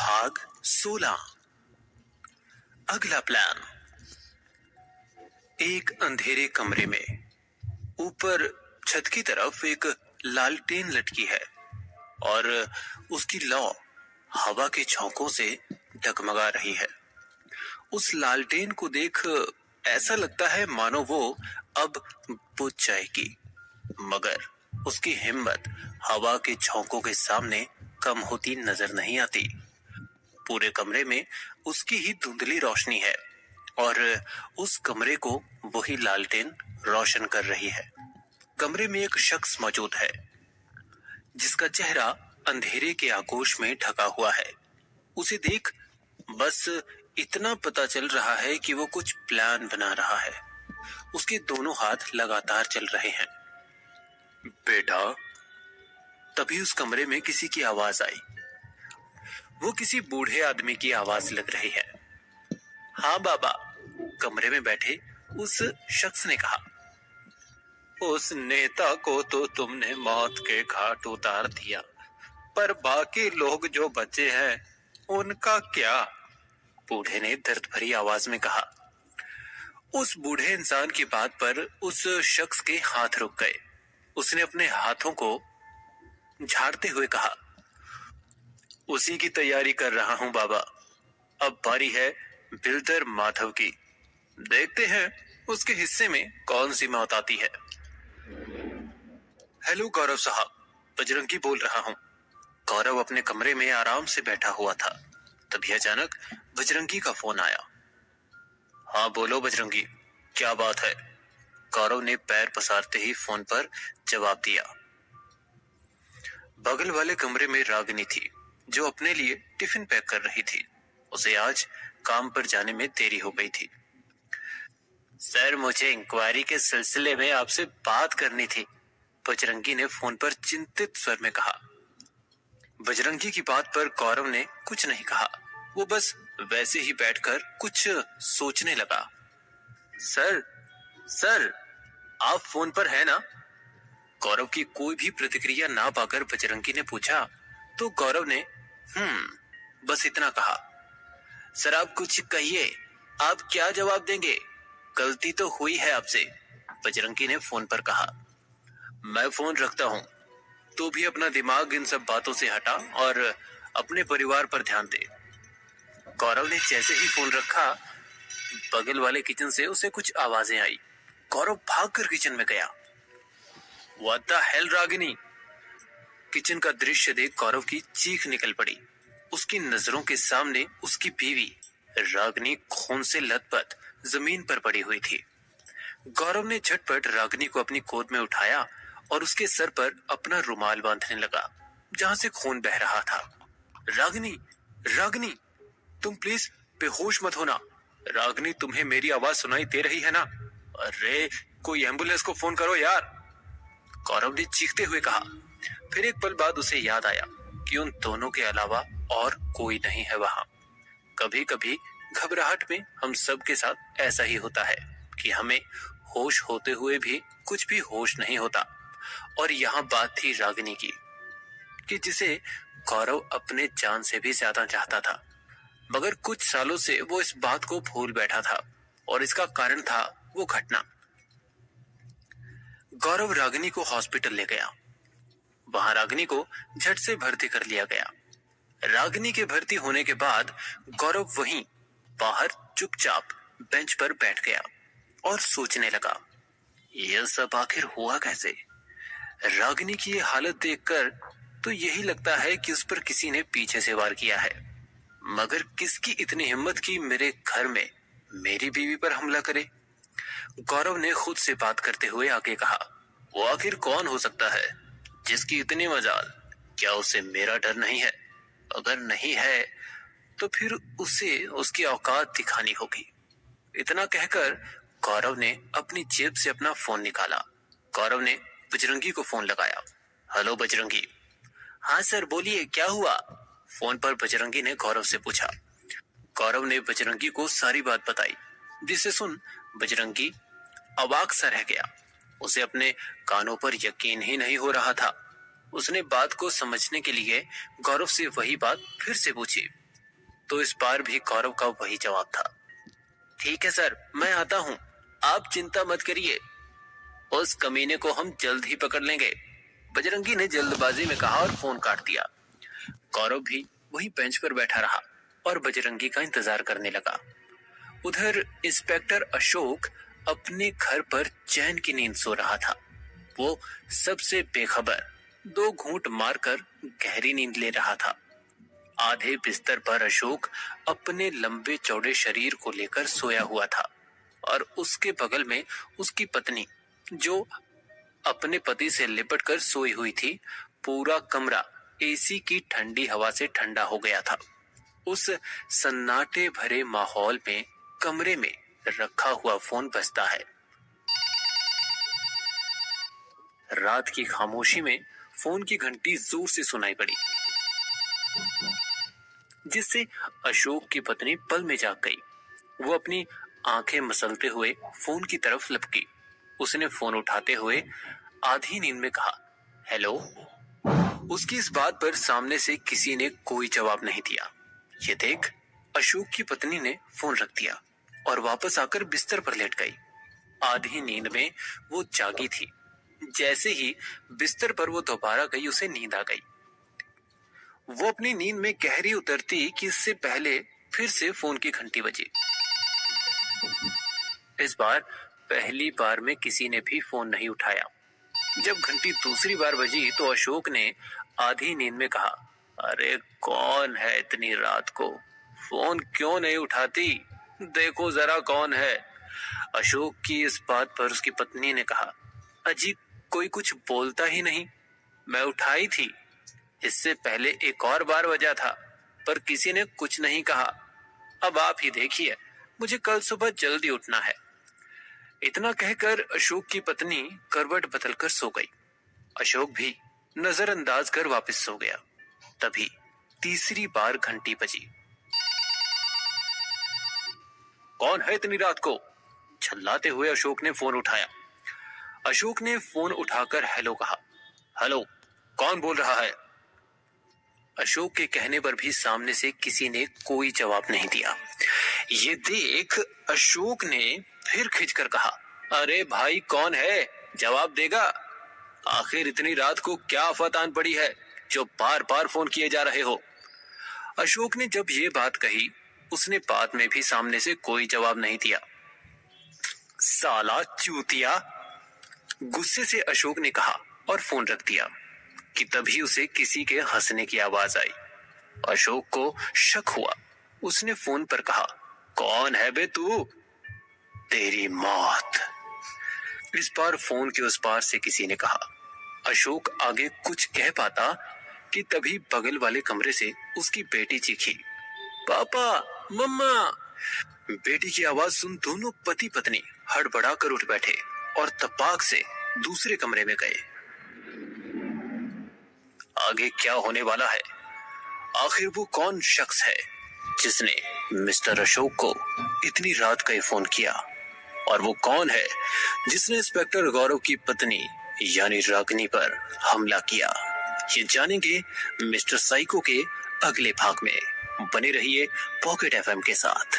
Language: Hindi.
भाग 16। अगला प्लान। एक अंधेरे कमरे में ऊपर छत की तरफ एक लालटेन लटकी है और उसकी लौ हवा के झोंकों से डगमगा रही है। उस लालटेन को देख ऐसा लगता है मानो वो अब बुझ जाएगी, मगर उसकी हिम्मत हवा के झोंकों के सामने कम होती नजर नहीं आती। पूरे कमरे में उसकी ही धुंधली रोशनी है और उस कमरे को वही लालटेन रोशन कर रही है। कमरे में एक शख्स मौजूद है जिसका चेहरा अंधेरे के आगोश में ढका हुआ है। उसे देख बस इतना पता चल रहा है कि वो कुछ प्लान बना रहा है। उसके दोनों हाथ लगातार चल रहे हैं। बेटा, तभी उस कमरे में किसी की आवाज आई। वो किसी बूढ़े आदमी की आवाज लग रही है। हाँ बाबा, कमरे में बैठे उस शख्स ने कहा। उस नेता को तो तुमने मौत के घाट उतार दिया, पर बाकी लोग जो बचे हैं उनका क्या? बूढ़े ने दर्द भरी आवाज में कहा। उस बूढ़े इंसान की बात पर उस शख्स के हाथ रुक गए। उसने अपने हाथों को झाड़ते हुए कहा, उसी की तैयारी कर रहा हूं बाबा। अब बारी है बिल्डर माधव की। देखते हैं उसके हिस्से में कौन सी मौत आती है। हेलो गौरव साहब, बजरंगी बोल रहा हूं। गौरव अपने कमरे में आराम से बैठा हुआ था। तभी अचानक बजरंगी का फोन आया। हाँ बोलो बजरंगी, क्या बात है? गौरव ने पैर पसारते ही फोन पर जवाब दिया। बगल वाले कमरे में रागिनी थी जो अपने लिए टिफिन पैक कर रही थी। उसे आज काम पर जाने में देरी हो गई थी। सर, मुझे इंक्वायरी के सिलसिले में आपसे बात करनी थी, बजरंगी ने फोन पर चिंतित स्वर में कहा। बजरंगी की बात पर गौरव ने कुछ नहीं कहा। वो बस वैसे ही बैठकर कुछ सोचने लगा। सर, आप फोन पर है ना? गौरव की कोई भी प्रतिक्रिया ना पाकर बजरंगी ने पूछा तो गौरव ने बस इतना कहा। सर आप कुछ कहिए, आप क्या जवाब देंगे? गलती तो हुई है आपसे, बजरंगी ने फोन पर कहा। मैं फोन रखता हूं, तू भी अपना दिमाग इन सब बातों से हटा और अपने परिवार पर ध्यान दे। गौरव ने जैसे ही फोन रखा, बगल वाले किचन से उसे कुछ आवाजें आई। गौरव भागकर किचन में गया। What the hell Ragini! Kitchen का दृश्य देख गौरव की चीख निकल पड़ी। उसकी नजरों के सामने उसकी बीवी रागिनी खून से लथपथ जमीन पर पड़ी हुई थी। गौरव ने झटपट रागिनी को अपनी गोद में उठाया और उसके सर पर अपना रुमाल बांधने लगा जहां से खून बह रहा था। रागिनी, तुम प्लीज बेहोश मत होना। रागिनी, तुम्हें मेरी आवाज सुनाई दे रही है ना? अरे कोई एम्बुलेंस को फोन करो यार, गौरव ने चीखते हुए कहा। फिर एक पल बाद उसे याद आया कि उन दोनों के अलावा और कोई नहीं है वहां। कभी कभी घबराहट में हम सब के साथ ऐसा ही होता है कि हमें होश होते हुए भी कुछ भी होश नहीं होता। और यहाँ बात थी रागिनी की, कि जिसे गौरव अपने जान से भी ज्यादा चाहता था, मगर कुछ सालों से वो इस बात को भूल बैठा था और इसका कारण था वो घटना। गौरव रागिनी को हॉस्पिटल ले गया। वहां रागिनी को झट से भर्ती कर लिया गया। रागिनी के भर्ती होने के बाद गौरव वहीं बाहर चुपचाप बेंच पर बैठ गया और सोचने लगा, यह सब आखिर हुआ कैसे? रागिनी की ये हालत देखकर तो यही लगता है कि उस पर किसी ने पीछे से वार किया है, मगर किसकी इतनी हिम्मत कि मेरे घर में मेरी बीवी पर हमला करे? गौरव ने खुद से बात करते हुए आगे कहा, वो आखिर कौन हो सकता है जिसकी इतनी मजाल? क्या उसे मेरा डर नहीं है? अगर नहीं है तो फिर उसे उसकी औकात दिखानी होगी। इतना कहकर गौरव ने अपनी जेब से अपना फोन निकाला। गौरव ने बजरंगी को फोन लगाया। हेलो बजरंगी। हाँ सर बोलिए, क्या हुआ? फोन पर बजरंगी ने गौरव से पूछा। गौरव ने बजरंगी को सारी बात बताई, जिसे सुन बजरंगी अवाक सा रह गया। उसे अपने कानों पर यकीन ही नहीं हो रहा था। उसने बात को समझने के लिए गौरव से वही बात फिर से पूछी। तो इस बार भी गौरव का वही जवाब था। ठीक है सर, मैं आता हूँ, आप चिंता मत करिए, उस कमीने को हम जल्द ही पकड़ लेंगे, बजरंगी ने जल्दबाजी में कहा और फोन काट दिया। गौरव भी वही बेंच पर बैठा रहा और बजरंगी का इंतजार करने लगा। उधर इंस्पेक्टर अशोक अपने घर पर चैन की नींद सो रहा था। वो सबसे बेखबर 2 घूंट मारकर गहरी नींद ले रहा था। आधे बिस्तर पर अशोक अपने लंबे चौड़े शरीर को लेकर सोया हुआ था और उसके बगल में उसकी पत्नी, जो अपने पति से लिपटकर सोई हुई थी। पूरा कमरा एसी की ठंडी हवा से ठंडा हो गया था। उस सन्नाटे भरे माहौल में कमरे में रखा हुआ फोन बजता है। रात की खामोशी में फोन की घंटी जोर से सुनाई पड़ी, जिससे अशोक की पत्नी पल में जाग गई। वो अपनी आंखें मसलते हुए फोन की तरफ लपकी। उसने फोन उठाते हुए आधी नींद में कहा, हेलो। उसकी इस बात पर सामने से किसी ने कोई जवाब नहीं दिया। ये देख अशोक की पत्नी ने फोन रख दिया और वापस आकर बिस्तर पर लेट गई। आधी नींद में वो जागी थी। जैसे ही बिस्तर पर वो दोबारा गई, उसे नींद आ गई। वो अपनी नींद में गहरी उतरती कि इससे पहले फिर से फोन की घंटी बजी। इस बार पहली बार में किसी ने भी फोन नहीं उठाया। जब घंटी दूसरी बार बजी तो अशोक ने आधी नींद में कहा, अरे कौन है इतनी रात को, फोन क्यों नहीं उठाती, देखो जरा कौन है। अशोक की इस बात पर उसकी पत्नी ने कहा, अजी कोई कुछ बोलता ही नहीं, मैं उठाई थी, इससे पहले एक और बार बजा था पर किसी ने कुछ नहीं कहा। अब आप ही देखिए, मुझे कल सुबह जल्दी उठना है। इतना कहकर अशोक की पत्नी करवट बदलकर सो गई। अशोक भी नजरअंदाज कर वापस सो गया। तभी तीसरी बार घंटी बजी। कौन है इतनी रात को, झल्लाते हुए अशोक ने फोन उठाया। अशोक ने फोन उठाकर हेलो कहा। हेलो, कौन बोल रहा है? अशोक के कहने पर भी सामने से किसी ने कोई जवाब नहीं दिया। ये देख अशोक ने फिर खिंचकर कहा, अरे भाई कौन है, जवाब देगा? आखिर इतनी रात को क्या आफत आन पड़ी है जो बार बार फोन किए जा रहे हो? अशोक ने जब ये बात कही, उसने बाद में भी सामने से कोई जवाब नहीं दिया। साला चूतिया, गुस्से से अशोक ने कहा और फोन रख दिया कि तभी उसे किसी के हंसने की आवाज आई। अशोक को शक हुआ। उसने फोन पर कहा, कौन है बे तू? तेरी मौत। इस बार फोन के उस पार से किसी ने कहा। अशोक आगे कुछ कह पाता कि तभी बगल वाले कमरे से उसकी बेटी चीखी, पापा, मम्मा। बेटी की आवाज सुन दोनों पति पत्नी हड़बड़ा कर उठ बैठे और तपाक से दूसरे कमरे में गए। आगे क्या होने वाला है? आखिर वो कौन शख्स है जिसने मिस्टर अशोक को इतनी रात का फोन किया, और वो कौन है जिसने इंस्पेक्टर गौरव की पत्नी यानी रागिनी पर हमला किया? ये जानेंगे मिस्टर साइको के अगले भाग में। बने रहिए पॉकेट एफएम के साथ।